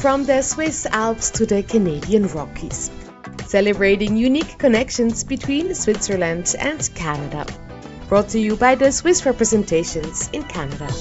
From the Swiss Alps to the Canadian Rockies, celebrating unique connections between Switzerland and Canada. Brought to you by the Swiss representations in Canada.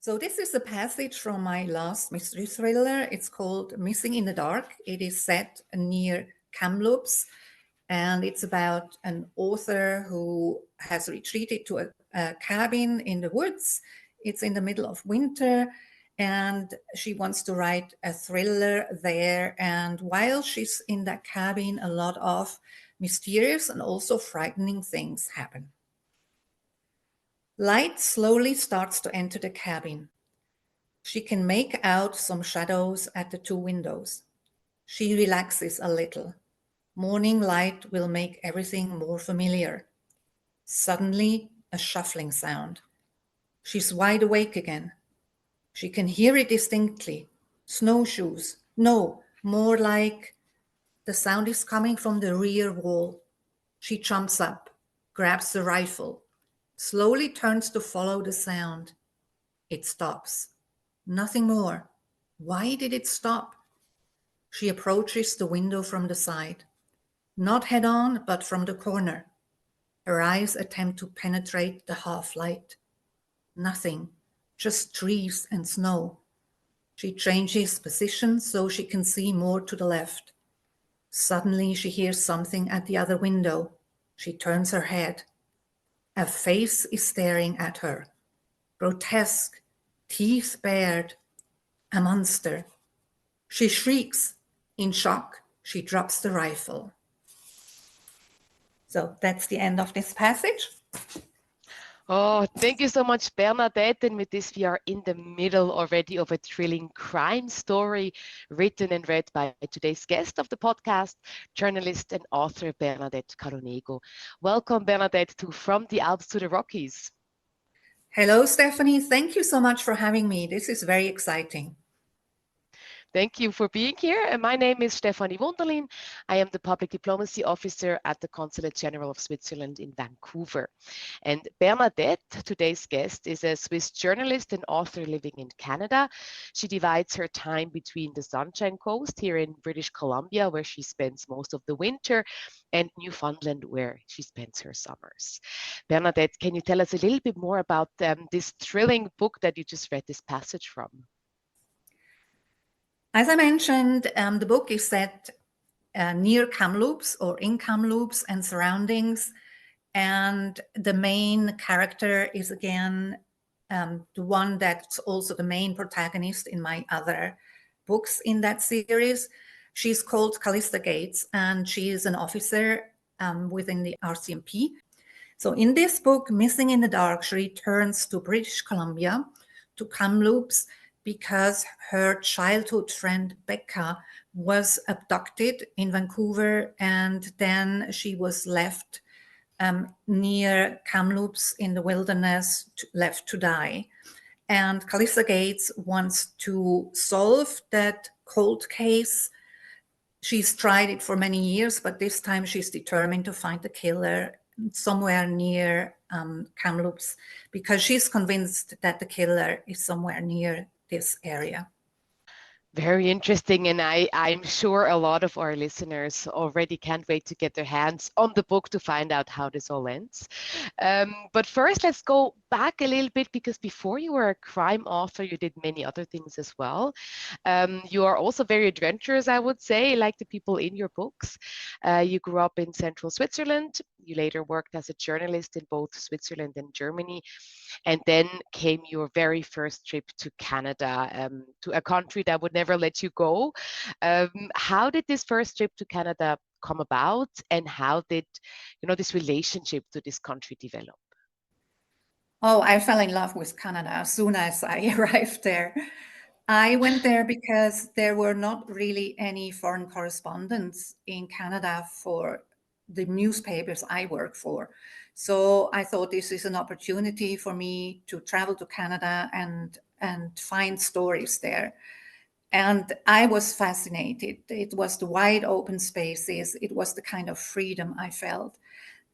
So this is a passage from my last mystery thriller. It's called Missing in the Dark. It is set near Kamloops, and it's about an author who has retreated to a cabin in the woods. It's in the middle of winter, and she wants to write a thriller there. And while she's in that cabin, a lot of mysterious and also frightening things happen. Light slowly starts to enter the cabin. She can make out some shadows at the two windows. She relaxes a little. Morning light will make everything more familiar. Suddenly, a shuffling sound. She's wide awake again. She can hear it distinctly. Snowshoes. No, more like the sound is coming from the rear wall. She jumps up, grabs the rifle, slowly turns to follow the sound. It stops. Nothing more. Why did it stop? She approaches the window from the side. Not head on, but from the corner. Her eyes attempt to penetrate the half light. Nothing, just trees and snow. She changes position so she can see more to the left. Suddenly she hears something at the other window. She turns her head. A face is staring at her. Grotesque, teeth bared, a monster. She shrieks. In shock, she drops the rifle. So that's the end of this passage. Oh, thank you so much, Bernadette. And with this, we are in the middle already of a thrilling crime story written and read by today's guest of the podcast, journalist and author Bernadette Calonego. Welcome, Bernadette, to From the Alps to the Rockies. Hello, Stephanie. Thank you so much for having me. This is very exciting. Thank you for being here. My name is Stefanie Wunderlin. I am the Public Diplomacy Officer at the Consulate General of Switzerland in Vancouver. And Bernadette, today's guest, is a Swiss journalist and author living in Canada. She divides her time between the Sunshine Coast here in British Columbia, where she spends most of the winter, and Newfoundland, where she spends her summers. Bernadette, can you tell us a little bit more about this thrilling book that you just read this passage from? As I mentioned, the book is set near Kamloops or in Kamloops and surroundings. And the main character is again the one that's also the main protagonist in my other books in that series. She's called Callista Gates, and she is an officer within the RCMP. So in this book, Missing in the Dark, she returns to British Columbia, to Kamloops, because her childhood friend Becca was abducted in Vancouver, and then she was left near Kamloops in the wilderness, left to die. And Callista Gates wants to solve that cold case. She's tried it for many years, but this time she's determined to find the killer somewhere near Kamloops, because she's convinced that the killer is somewhere near this area. Very interesting, and I'm sure a lot of our listeners already can't wait to get their hands on the book to find out how this all ends. But first, let's go back a little bit, because before you were a crime author, you did many other things as well. You are also very adventurous, I would say, like the people in your books. You grew up in central Switzerland. You later worked as a journalist in both Switzerland and Germany. And then came your very first trip to Canada, to a country that would never let you go. How did this first trip to Canada come about, and how did this relationship to this country develop? Oh, I fell in love with Canada as soon as I arrived there. I went there because there were not really any foreign correspondents in Canada for the newspapers I work for. So I thought this is an opportunity for me to travel to Canada and find stories there. And I was fascinated. It was the wide open spaces. It was the kind of freedom I felt.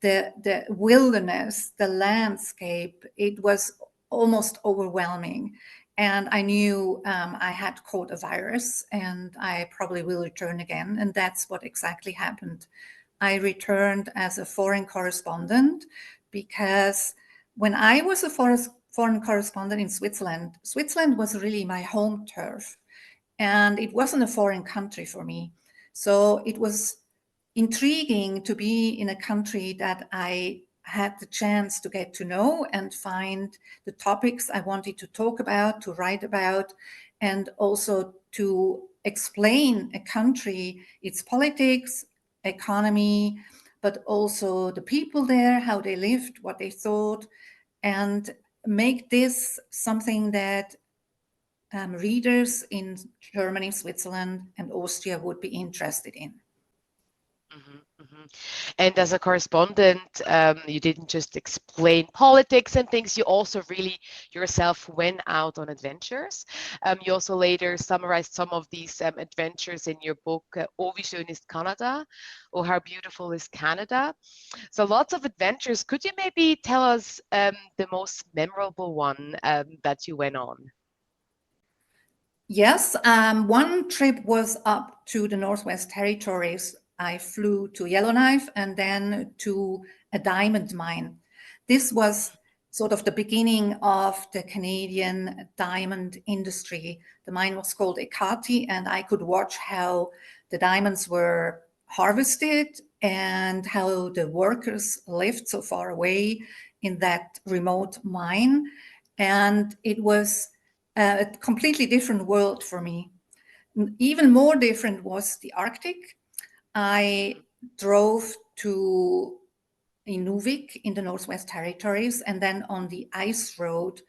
The wilderness, the landscape, it was almost overwhelming. And I knew I had caught a virus and I probably will return again. And that's what exactly happened. I returned as a foreign correspondent because when I was a foreign correspondent in Switzerland, Switzerland was really my home turf. And it wasn't a foreign country for me. So it was intriguing to be in a country that I had the chance to get to know and find the topics I wanted to talk about, to write about, and also to explain a country, its politics, economy, but also the people there, how they lived, what they thought, and make this something that readers in Germany, Switzerland, and Austria would be interested in. And as a correspondent, you didn't just explain politics and things, you also really yourself went out on adventures. You also later summarized some of these adventures in your book, Oh, wie schön ist Kanada, or How Beautiful is Canada. So lots of adventures. Could you maybe tell us the most memorable one that you went on? Yes, one trip was up to the Northwest Territories. I flew to Yellowknife and then to a diamond mine. This was sort of the beginning of the Canadian diamond industry. The mine was called Ekati, and I could watch how the diamonds were harvested and how the workers lived so far away in that remote mine. And it was a completely different world for me. Even more different was the Arctic. I drove to Inuvik in the Northwest Territories and then on the ice road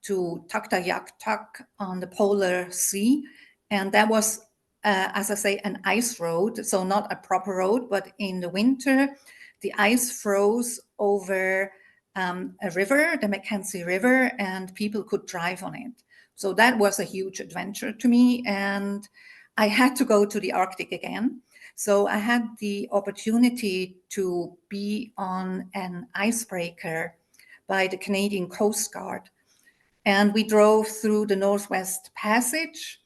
to Tuktoyaktuk on the Polar Sea. And that was, as I say, an ice road. So not a proper road, but in the winter, the ice froze over a river, the Mackenzie River, and people could drive on it. So that was a huge adventure to me. And I had to go to the Arctic again. So I had the opportunity to be on an icebreaker by the Canadian Coast Guard. And we drove through the Northwest Passage.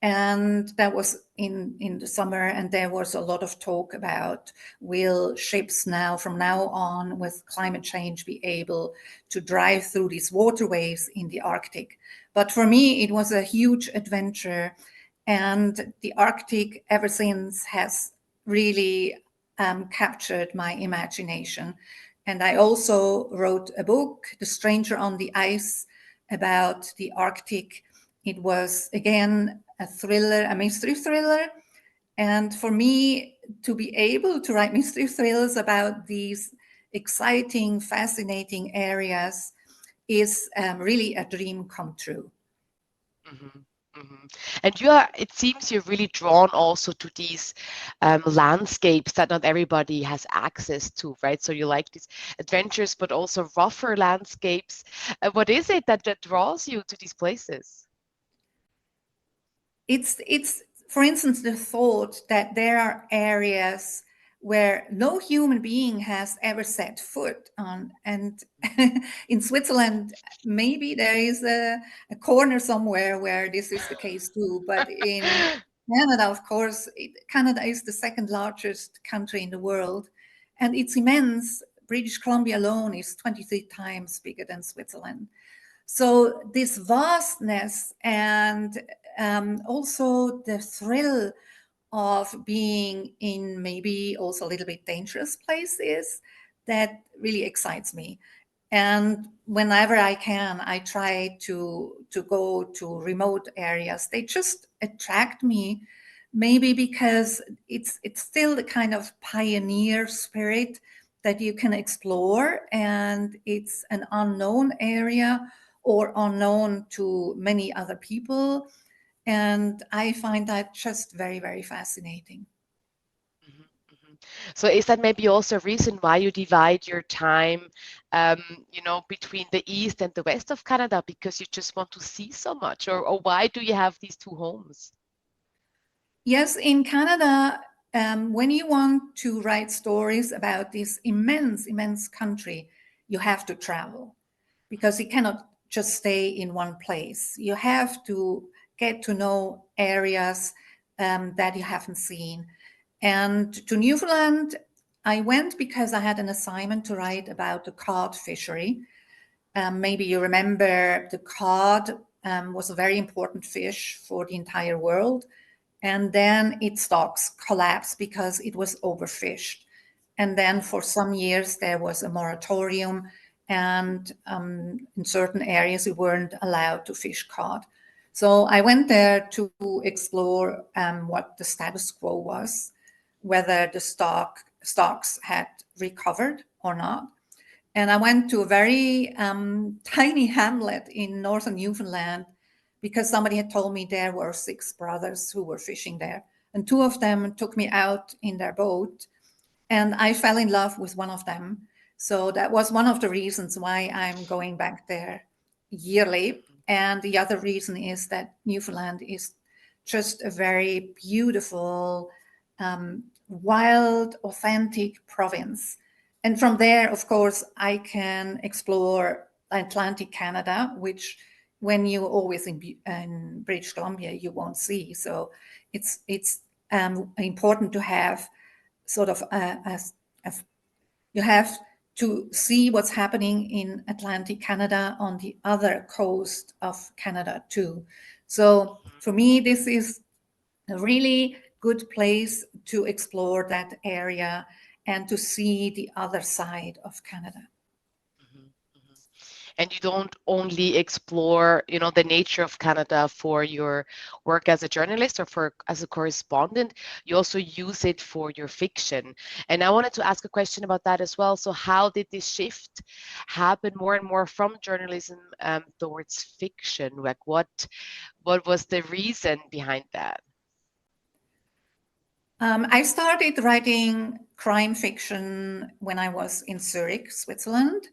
And that was in the summer. And there was a lot of talk about, will ships now, from now on, with climate change, be able to drive through these waterways in the Arctic? But for me, it was a huge adventure. And the Arctic, ever since, has really captured my imagination. And I also wrote a book, The Stranger on the Ice, about the Arctic. It was, again, a thriller, a mystery thriller. And for me, to be able to write mystery thrillers about these exciting, fascinating areas is really a dream come true. And it seems you're really drawn also to these landscapes that not everybody has access to, right? So you like these adventures, but also rougher landscapes. What is it that draws you to these places? It's for instance, the thought that there are areas where no human being has ever set foot on. And in Switzerland, maybe there is a corner somewhere where this is the case too. But in Canada, of course, Canada is the second largest country in the world. And it's immense. British Columbia alone is 23 times bigger than Switzerland. So this vastness and also the thrill of being in maybe also a little bit dangerous places, that really excites me. And whenever I can, I try to go to remote areas. They just attract me, maybe because it's still the kind of pioneer spirit that you can explore, and it's an unknown area or unknown to many other people. And I find that just very, very fascinating. So is that maybe also a reason why you divide your time, between the east and the west of Canada, because you just want to see so much, or why do you have these two homes? Yes, in Canada, when you want to write stories about this immense, immense country, you have to travel, because you cannot just stay in one place. You have to get to know areas that you haven't seen. And to Newfoundland, I went because I had an assignment to write about the cod fishery. Maybe you remember the cod was a very important fish for the entire world. And then its stocks collapsed because it was overfished. And then for some years, there was a moratorium, and in certain areas, we weren't allowed to fish cod. So I went there to explore what the status quo was, whether the stocks had recovered or not. And I went to a very tiny hamlet in northern Newfoundland because somebody had told me there were 6 brothers who were fishing there. And 2 of them took me out in their boat, and I fell in love with one of them. So that was one of the reasons why I'm going back there yearly. And the other reason is that Newfoundland is just a very beautiful, wild, authentic province. And from there, of course, I can explore Atlantic Canada, which when you're always in British Columbia, you won't see. So it's important to have sort of you have to see what's happening in Atlantic Canada on the other coast of Canada too. So for me, this is a really good place to explore that area and to see the other side of Canada. And you don't only explore, the nature of Canada for your work as a journalist or as a correspondent, you also use it for your fiction. And I wanted to ask a question about that as well. So how did this shift happen more and more from journalism towards fiction? Like what was the reason behind that? I started writing crime fiction when I was in Zurich, Switzerland.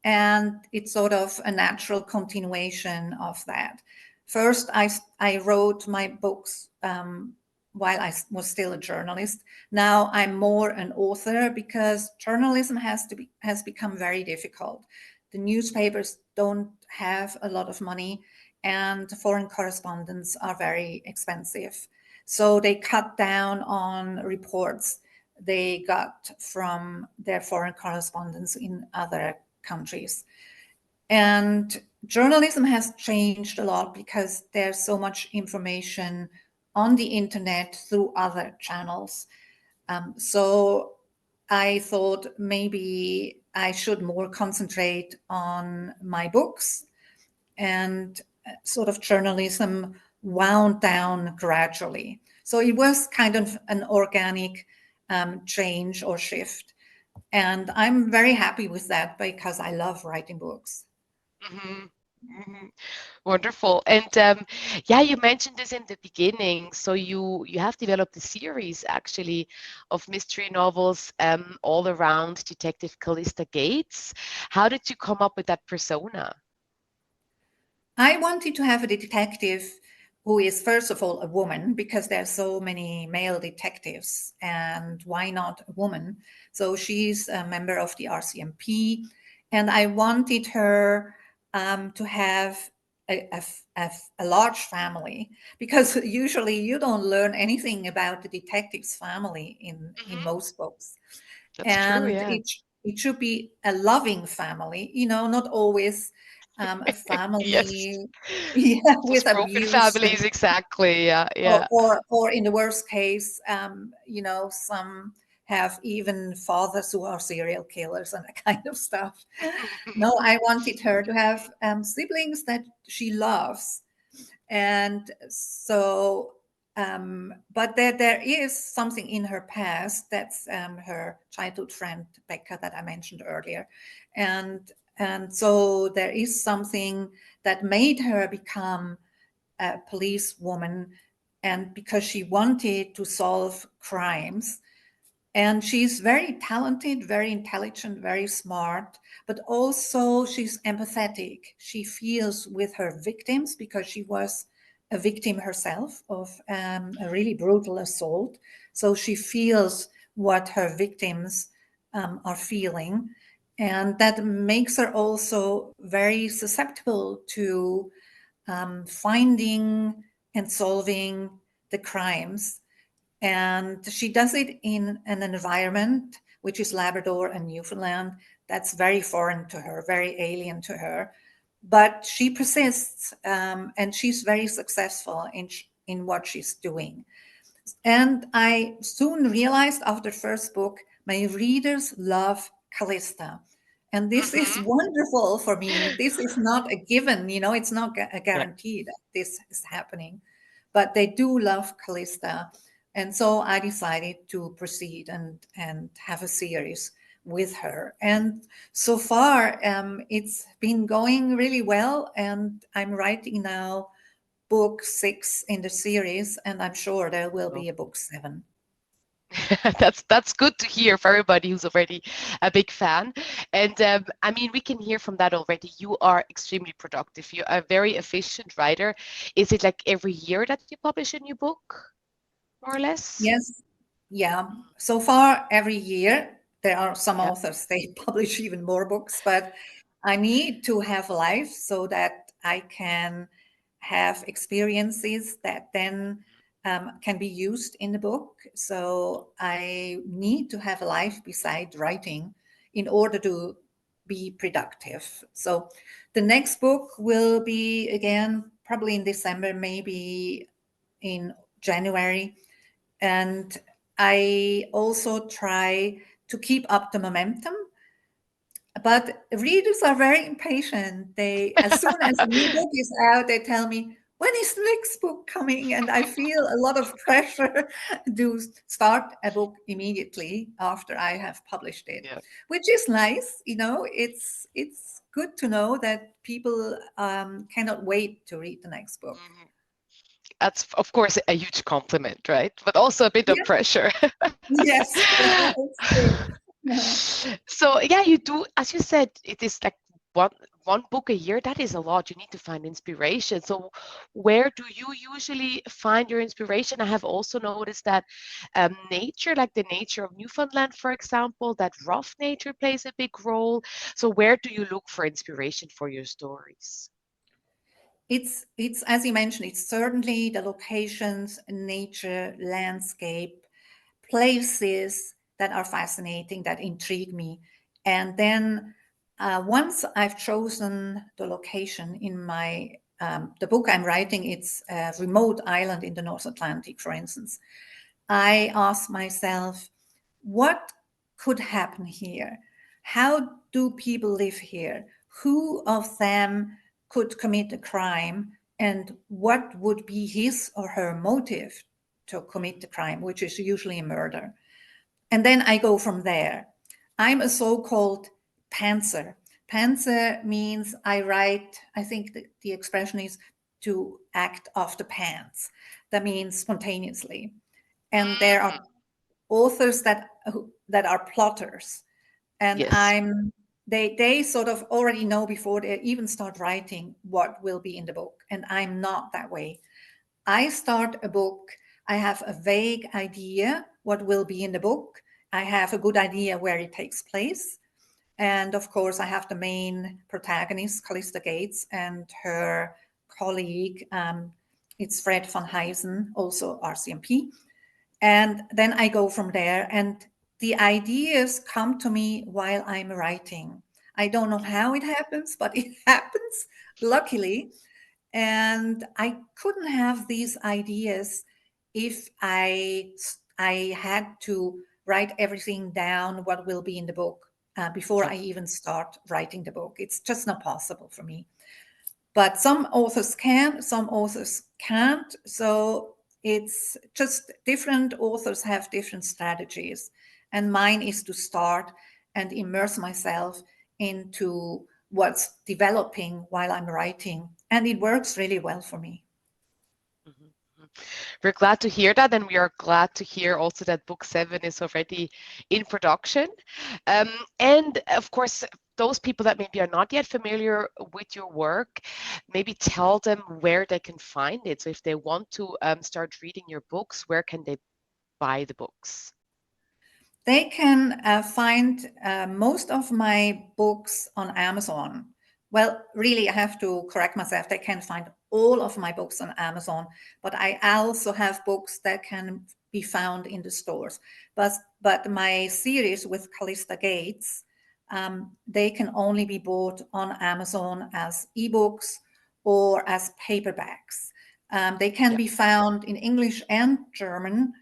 And it's sort of a natural continuation of that. First, I wrote my books while I was still a journalist. Now I'm more an author because journalism has become very difficult. The newspapers don't have a lot of money, and foreign correspondents are very expensive. So they cut down on reports they got from their foreign correspondents in other countries. And journalism has changed a lot because there's so much information on the internet through other channels. So I thought maybe I should more concentrate on my books, and sort of journalism wound down gradually. So it was kind of an organic change or shift. And I'm very happy with that because I love writing books. Mm-hmm. Mm-hmm. Wonderful. And you mentioned this in the beginning. So you have developed a series actually of mystery novels all around Detective Callista Gates. How did you come up with that persona? I wanted to have a detective who is, first of all, a woman, because there's so many male detectives, and why not a woman? So she's a member of the RCMP, and I wanted her to have a large family, because usually you don't learn anything about the detective's family in most books. That's true, And yeah. it should be a loving family, not always a Yes. family Those with broken abuse, families, exactly. Yeah. or in the worst case, some have even fathers who are serial killers and that kind of stuff. No, I wanted her to have siblings that she loves. And so, but there is something in her past. That's her childhood friend Becca that I mentioned earlier, and so there is something that made her become a policewoman, and because she wanted to solve crimes. And she's very talented, very intelligent, very smart, but also she's empathetic. She feels with her victims because she was a victim herself of a really brutal assault. So she feels what her victims are feeling. And that makes her also very susceptible to finding and solving the crimes. And she does it in an environment which is Labrador and Newfoundland. That's very foreign to her, very alien to her. But she persists, and she's very successful in what she's doing. And I soon realized after the first book, my readers love Callista. And this is Mm-hmm. wonderful for me. This is not a given, it's not a Yeah. guarantee that this is happening, but they do love Callista. And so I decided to proceed and have a series with her. And so far, it's been going really well. And I'm writing now book 6 in the series, and I'm sure there will Oh. be a book 7. That's good to hear for everybody who's already a big fan. And I mean, we can hear from that already. You are extremely productive. You are a very efficient writer. Is it like every year that you publish a new book, more or less? Yes, yeah. So far, every year, there are some Yeah. authors, they publish even more books, but I need to have life so that I can have experiences that then can be used in the book. So I need to have a life beside writing in order to be productive. So the next book will be again probably in December, maybe in January. And I also try to keep up the momentum. But readers are very impatient. They, as soon as a new book is out, they tell me, when is the next book coming? And I feel a lot of pressure to start a book immediately after I have published it, Yeah. which is nice. It's good to know that people cannot wait to read the next book. Mhm. That's, of course, a huge compliment, right? But also a bit of Yes, pressure. yes, it's true. So yeah, you do, as you said, it is like one book a year. That is a lot. You need to find inspiration. So where do you usually find your inspiration? I have also noticed that nature, like the nature of Newfoundland, for example, that rough nature plays a big role. So where do you look for inspiration for your stories? It's as you mentioned, it's certainly the locations, nature, landscape, places that are fascinating, that intrigue me. And then once I've chosen the location in my the book I'm writing, it's a remote island in the North Atlantic, for instance. I ask myself, what could happen here? How do people live here? Who of them could commit a crime? And what would be his or her motive to commit the crime, which is usually a murder? And then I go from there. I'm a so called pantser. Pantser means I write, I think the expression is to act off the pants. That means spontaneously. And there are Mm, authors that are plotters, and yes. they sort of already know before they even start writing what will be in the book, and I'm not that way. I start a book, I have a vague idea what will be in the book, I have a good idea where it takes place, and of course I have the main protagonist, Callista Gates, and her colleague, it's Fred van Heisen, also RCMP. And then I go from there, and the ideas come to me while I'm writing. I don't know Okay. how it happens, but it happens, luckily. And I couldn't have these ideas if I had to write everything down what will be in the book before Okay. I even start writing the book. It's just not possible for me. But some authors can, some authors can't. So it's just different authors have different strategies. And mine is to start and immerse myself into what's developing while I'm writing. And it works really well for me. Mhm, mhm. We're glad to hear that, and we are glad to hear also that book 7 is already in production. Um, and of course, those people that maybe are not yet familiar with your work, maybe tell them where they can find it. So if they want to start reading your books, where can they buy the books? They can find most of my books on Amazon. Well, really, I have to correct myself. They can find all of my books on Amazon, but I also have books that can be found in the stores. But my series with Callista Gates, they can only be bought on Amazon as ebooks or as paperbacks. They can Yeah. be found in English and German,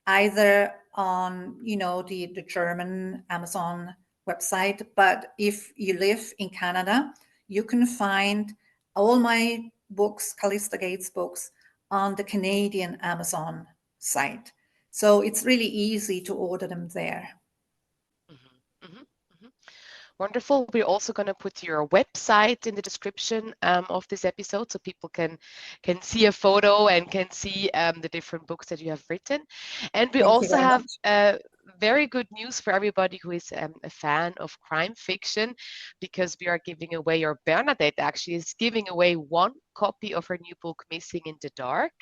either on the German Amazon website. But if you live in Canada, you can find all my books, Callista Gates books, on the Canadian Amazon site. So it's really easy to order them there. Mhm, mhm, mhm. Wonderful. We're also going to put your website in the description of this episode so people can see a photo and can see the different books that you have written. And we Thank you also very have much. very good news for everybody who is a fan of crime fiction, because we are giving away, or Bernadette actually is giving away one copy of her new book, Missing in the Dark.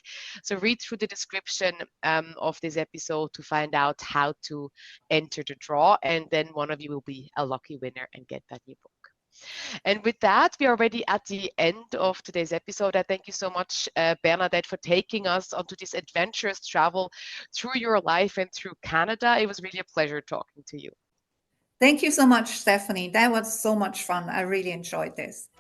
So read through the description of this episode to find out how to enter the draw, and then one of you will be a lucky winner and get that new book. And with that, we are already at the end of today's episode. I thank you so much, Bernadette, for taking us onto this adventurous travel through your life and through Canada. It was really a pleasure talking to you. Thank you so much, Stephanie. That was so much fun. I really enjoyed this.